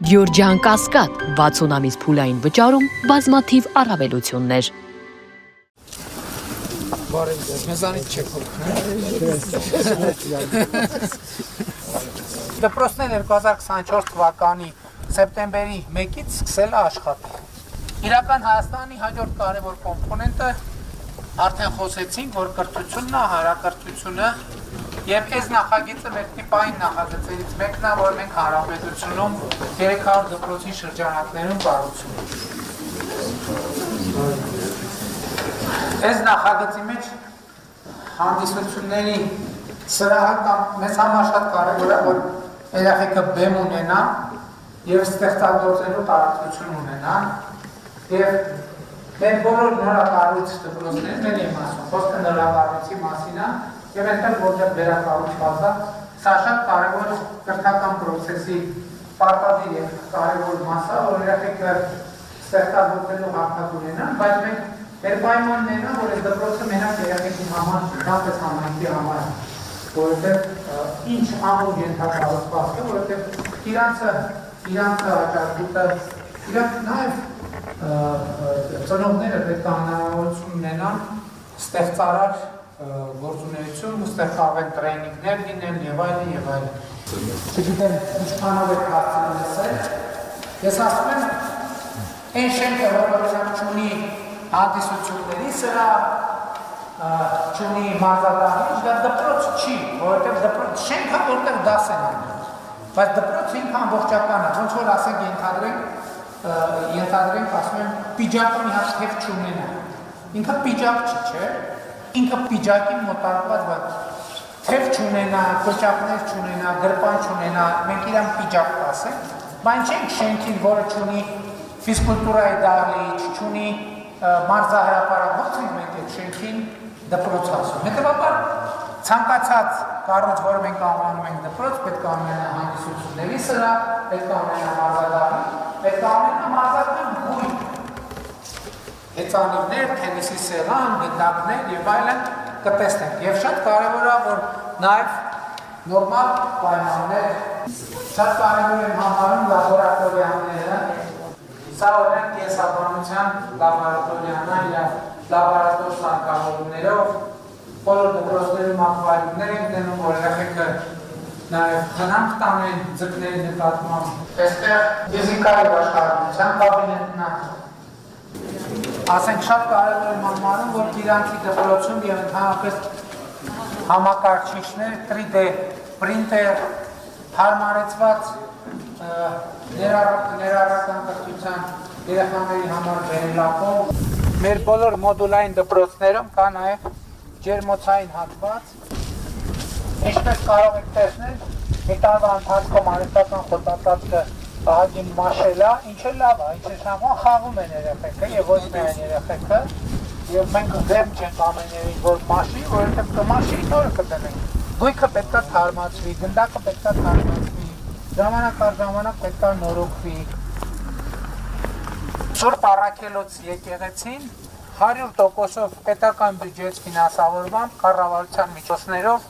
Գյորջյան Կասկադ 60 ամիս փուլային վճարում բազմաթիվ առավելություններ։ Բարև ձեզ, մեզանից չեք հոգնել։ Դպրոցն 2024 թվականի սեպտեմբերի 1-ից սկսել է աշխատել։ Իրական Հայաստանի հաջորդ կարևոր կոմպոնենտը արդեն խոսեցինք, որ կրթությունն է, հանրակրթությունը եւ այս նախագիծը մեր տիպային նախագծերից մեկն է, որ մենք հանրապետությունում 300 դպրոցի շրջանակներում կառուցում ենք։ Այս նախագծի մեջ հանդիսությունների սրահը կամ մեզ համար շատ կարևոր է, որ երեխեքը բեմ ունենա եւ ստեղծագործելու տարածություն ունենա եւ մեր բոլոր նորակառույց դպրոցներն են իմ ասում, խոսքը նորակառույցի մասին է եւ այնտեղ որտեղ վերակառուցված է, սա շատ կարևոր կրթական process-ի պարտադիր եւ կարևոր մաս է, որ երեխեքը ստեղծագործելու հարթակ ունենան, բայց մենք մեր պայմաններն են, որ այս դպրոցը մենակ երեխեքի համար, դեպս համայնքի համար, որովհետեւ ինչ ամուր ենթակառուցված է, որովհետեւ իրանց աճառուտը, իրանք նաեւ ծնողները պետք է հնարավորություն ունենան ստեղծարար գործունեություն, ուստեղ կարող են տրեյնինգներ լինել եւ այլն եւ այլն։ Չգիտեմ ինչքանով եք հարցնում լսել։ Ես ասում եմ, այն շենքը, որը չունի հանդիսությունների սրահ, չունի մարզադահլիճ, դա դպրոց չի, որովհետեւ դպրոց շենքը որտեղ դաս են անում։ Բայց դպրոցը ինքը ամբողջական է, ոնց որ ասենք ենթադրենք, ասում եմ, պիջակը մի հատ թև չունենա։ Ինքը պիջակ չի, չէ՞։ Ինքը պիջակին մոտարկված, բայց թև չունենա, կոճակներ չունենա, գրպան չունենա, մենք իրան պիջակ կասենք, բայց չենք շենքին, որը չունի ֆիզկուլտուրայի դահլիճ, չունի մարզահրապարակ, ոնց ենք մենք այդ շենքին դպրոց ասում։ Հետևաբար ցանկացած կառույց, որը մենք անվանում ենք դպրոց, պետք է ունենա հանդիսությունների սրահ, պետք է ունենա մարզադահլիճ, պետք է ունենա մարզական բույն, հեծանիվներ, թենիսի սեղան, գնդակներ եւ այլն կտեսնենք։ Եվ շատ կարեւոր է, որ նաեւ նորմալ պայմաններ, շատ կարեւոր են համարում լաբորատորիաները։ Սա օրենք կենսաբանության լաբորատորիան է, իր լաբորատոր սարքավորումներով, բոլոր դպրոցներում ակվարիումներ ենք դնում, որ երեխեքը նաեւ խնամք տանեն ձկների նկատմամբ։ Այստեղ ֆիզիկայի աշխարհության կաբինետն է։ Ասենք շատ կարևոր եմ համարում, որ իրանքի դպրոցում եւ ընդհանրապես համակարգիչներ, 3D պրինտեր, հարմարեցված ներառական կրթության երեխաների համար վերելակող։ Մեր բոլոր մոդուլային դպրոցներում կա նաեւ ջերմոցային հատված։ Ինչպես կարող եք տեսնել, մի տարվա ընթացքում արհեստական խոտածածկը ահագին մաշել է, ինչը լավ է, ինչը շամոն խաղում են երեխեքը եւ ոչ միայն երեխեքը եւ մենք դեմ չենք ամեներին, որ մաշի, որովհետեւ կմաշի, նորը կդնենք։ Գույքը պետք է թարմացվի, գնդակը պետք է թարմացվի, ժամանակ առ ժամանակ պետք է նորոգվի։ Սուրբ Առաքելոց եկեղեցին 100%-ով պետական բյուջեից ֆինանսավորմամբ կառավարության միջոցներով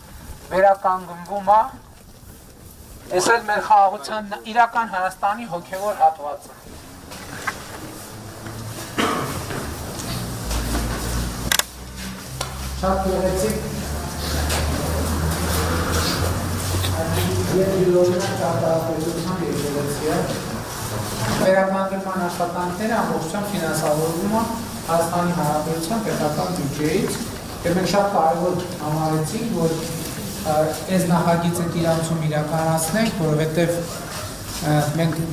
վերականգնվում է։ Այս էլ մեր խաղաղության իրական Հայաստանի հոգևոր հատվածը։ Շատ գեղեցիկ երկրորդ ճարտարապետության եկեղեցի է։ Վերականգնման աշխատանքները ամբողջությամբ ֆինանսավորվում է Հայաստանի Հանրապետության պետական բյուջեից եւ մենք շատ կարեւոր համարեցինք, որ այս նախագիծը իրացում իրականացնենք, որովհետև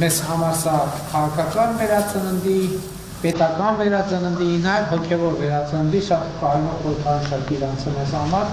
մեզ համար սա քաղաքական վերածննդի, պետական վերածննդի, նաև հոգևոր վերածննդի շատ կարևոր խորհրդանիշ է իրանցում մեզ համար։